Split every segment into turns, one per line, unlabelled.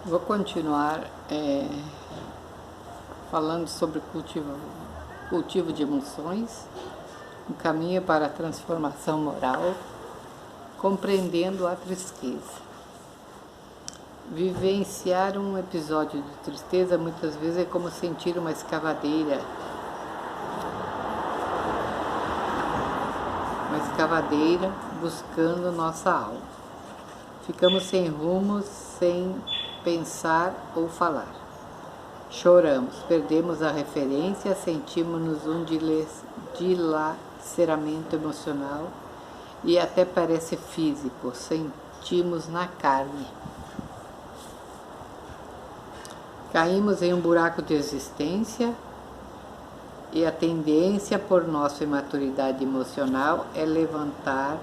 Vou continuar falando sobre cultivo de emoções, um caminho para a transformação moral, compreendendo a tristeza. Vivenciar um episódio de tristeza muitas vezes é como sentir uma escavadeira buscando nossa alma. Ficamos sem rumo, sem pensar ou falar. Choramos, perdemos a referência, sentimos-nos um dilaceramento emocional e até parece físico, sentimos na carne. Caímos em um buraco de existência e a tendência por nossa imaturidade emocional é levantar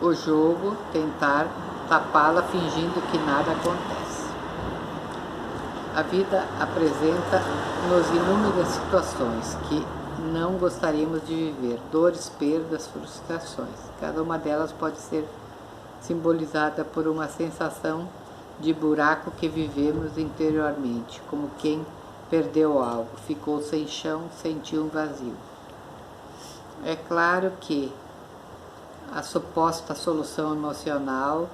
o jogo, tentar tapá-la fingindo que nada acontece. A vida apresenta-nos inúmeras situações que não gostaríamos de viver, dores, perdas, frustrações. Cada uma delas pode ser simbolizada por uma sensação de buraco que vivemos interiormente, como quem perdeu algo, ficou sem chão, sentiu um vazio. É claro que a suposta solução emocional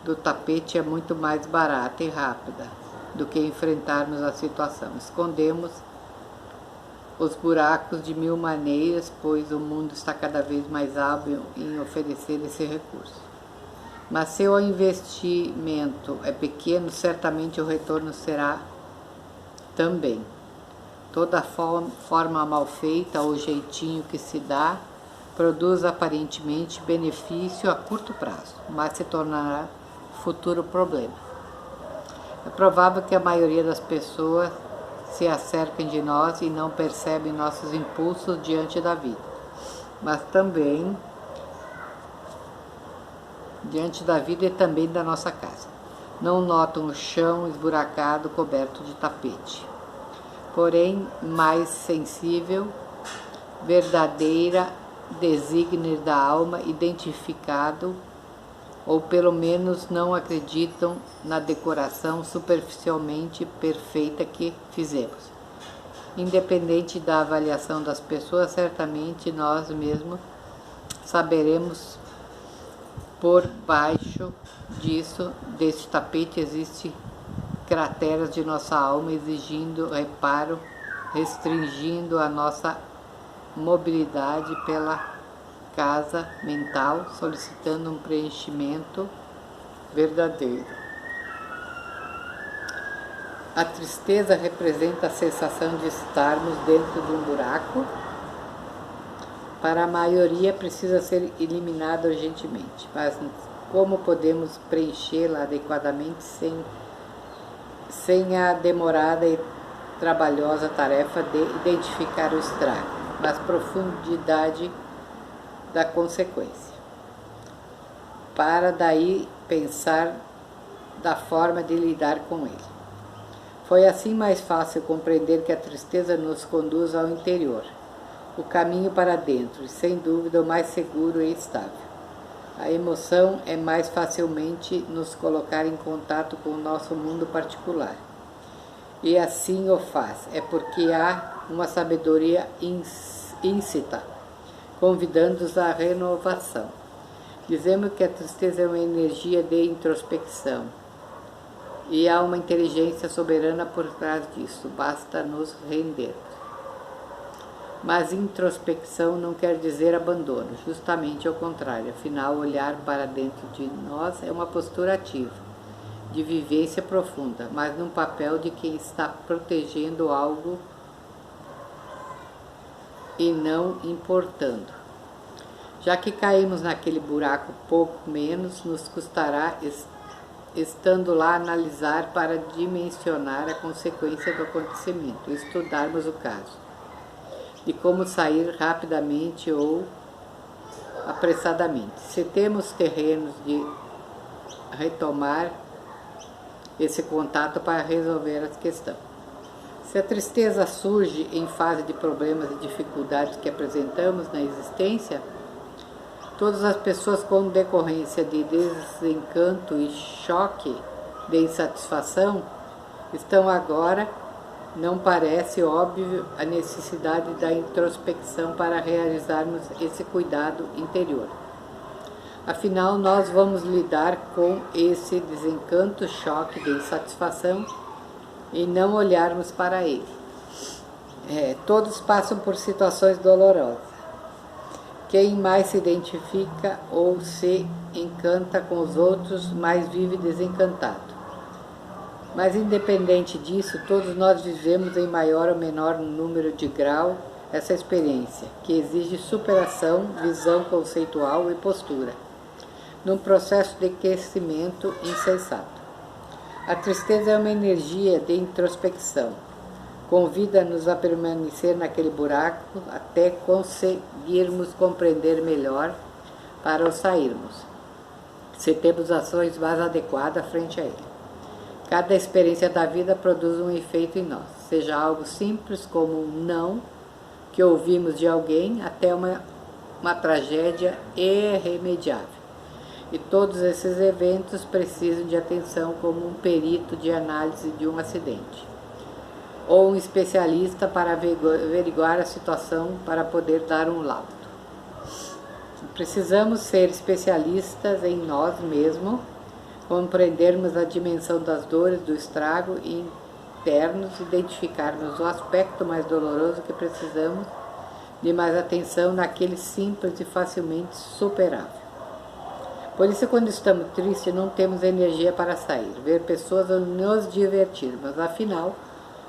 do tapete é muito mais barata e rápida do que enfrentarmos a situação. Escondemos os buracos de mil maneiras, pois o mundo está cada vez mais hábil em oferecer esse recurso. Mas se o investimento é pequeno, certamente o retorno será também. Toda forma mal feita ou jeitinho que se dá produz aparentemente benefício a curto prazo, mas se tornará futuro problema. É provável que a maioria das pessoas se acerquem de nós e não percebem nossos impulsos diante da vida, mas também diante da vida e também da nossa casa. Não notam o chão esburacado coberto de tapete. Porém, mais sensível, verdadeira designer da alma, identificado, ou pelo menos não acreditam na decoração superficialmente perfeita que fizemos. Independente da avaliação das pessoas, certamente nós mesmos saberemos por baixo desse tapete existem crateras de nossa alma exigindo reparo, restringindo a nossa mobilidade pela casa mental, solicitando um preenchimento verdadeiro. A tristeza representa a sensação de estarmos dentro de um buraco. Para a maioria precisa ser eliminada urgentemente, mas como podemos preenchê-la adequadamente sem a demorada e trabalhosa tarefa de identificar o estrago, mas profundidade da consequência, para daí pensar da forma de lidar com ele. Foi assim mais fácil compreender que a tristeza nos conduz ao interior, o caminho para dentro, e sem dúvida o mais seguro e estável. A emoção é mais facilmente nos colocar em contato com o nosso mundo particular. E assim o faz, é porque há uma sabedoria íncita, convidando-os à renovação. Dizemos que a tristeza é uma energia de introspecção, e há uma inteligência soberana por trás disso, basta nos render. Mas introspecção não quer dizer abandono, justamente ao contrário. Afinal, olhar para dentro de nós é uma postura ativa, de vivência profunda, mas num papel de quem está protegendo algo e não importando. Já que caímos naquele buraco, pouco menos nos custará, estando lá, analisar para dimensionar a consequência do acontecimento, estudarmos o caso de como sair rapidamente ou apressadamente. Se temos terrenos de retomar esse contato para resolver a questão. Se a tristeza surge em fase de problemas e dificuldades que apresentamos na existência, todas as pessoas com decorrência de desencanto e choque de insatisfação, então agora não parece óbvio a necessidade da introspecção para realizarmos esse cuidado interior. Afinal, nós vamos lidar com esse desencanto, choque de insatisfação e não olharmos para ele. Todos passam por situações dolorosas. Quem mais se identifica ou se encanta com os outros, mais vive desencantado. Mas independente disso, todos nós vivemos em maior ou menor número de grau essa experiência, que exige superação, visão conceitual e postura, num processo de crescimento insensato. A tristeza é uma energia de introspecção. Convida-nos a permanecer naquele buraco até conseguirmos compreender melhor para o sairmos, se temos ações mais adequadas frente a ele. Cada experiência da vida produz um efeito em nós, seja algo simples como um não que ouvimos de alguém até uma tragédia irremediável. E todos esses eventos precisam de atenção como um perito de análise de um acidente, ou um especialista para averiguar a situação para poder dar um laudo. Precisamos ser especialistas em nós mesmos, compreendermos a dimensão das dores, do estrago internos, identificarmos o aspecto mais doloroso que precisamos de mais atenção naquele simples e facilmente superável. Por isso, quando estamos tristes, não temos energia para sair, ver pessoas ou nos divertir, mas afinal,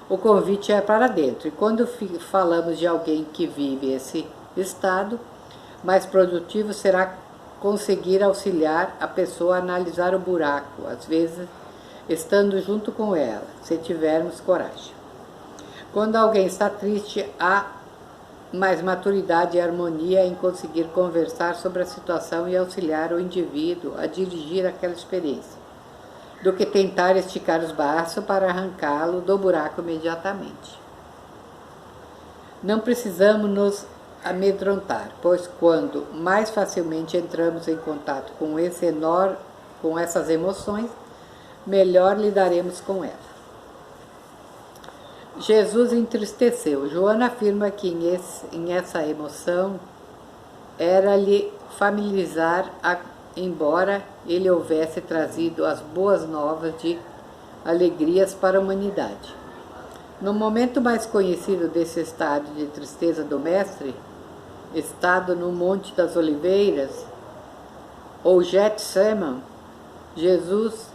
o convite é para dentro. E quando falamos de alguém que vive esse estado, mais produtivo será conseguir auxiliar a pessoa a analisar o buraco, às vezes estando junto com ela, se tivermos coragem. Quando alguém está triste, há mais maturidade e harmonia em conseguir conversar sobre a situação e auxiliar o indivíduo a dirigir aquela experiência, do que tentar esticar os braços para arrancá-lo do buraco imediatamente. Não precisamos nos amedrontar, pois quando mais facilmente entramos em contato com essas emoções, melhor lidaremos com elas. Jesus entristeceu. Joana afirma que em essa emoção era-lhe familiarizar, embora ele houvesse trazido as boas novas de alegrias para a humanidade. No momento mais conhecido desse estado de tristeza do Mestre, estado no Monte das Oliveiras, ou Getsemane, Jesus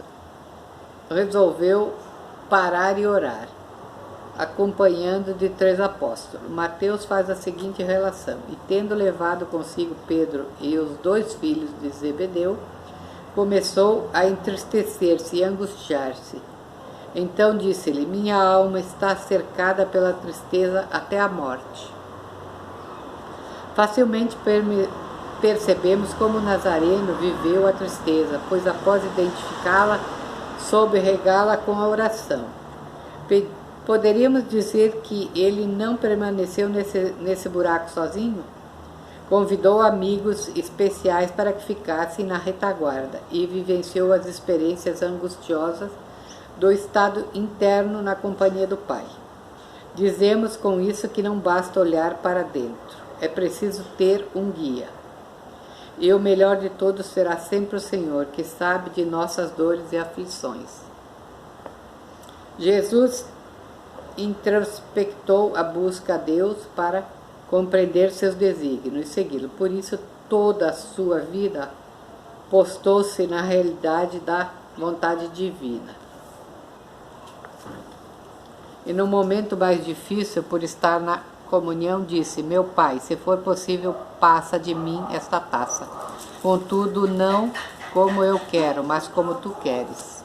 resolveu parar e orar, acompanhando de 3 apóstolos. Mateus faz a seguinte relação: e tendo levado consigo Pedro e os 2 filhos de Zebedeu, começou a entristecer-se e angustiar-se. Então disse-lhe: minha alma está cercada pela tristeza até a morte. Facilmente percebemos como Nazareno viveu a tristeza, pois após identificá-la, soube regá-la com a oração. Poderíamos dizer que ele não permaneceu nesse buraco sozinho? Convidou amigos especiais para que ficassem na retaguarda e vivenciou as experiências angustiosas do estado interno na companhia do Pai. Dizemos com isso que não basta olhar para dentro, é preciso ter um guia. E o melhor de todos será sempre o Senhor, que sabe de nossas dores e aflições. Jesus introspectou a busca a Deus para compreender seus desígnios e segui-lo. Por isso, toda a sua vida postou-se na realidade da vontade divina. E no momento mais difícil, por estar na comunhão, disse: meu Pai, se for possível, passa de mim esta taça. Contudo, não como eu quero, mas como tu queres.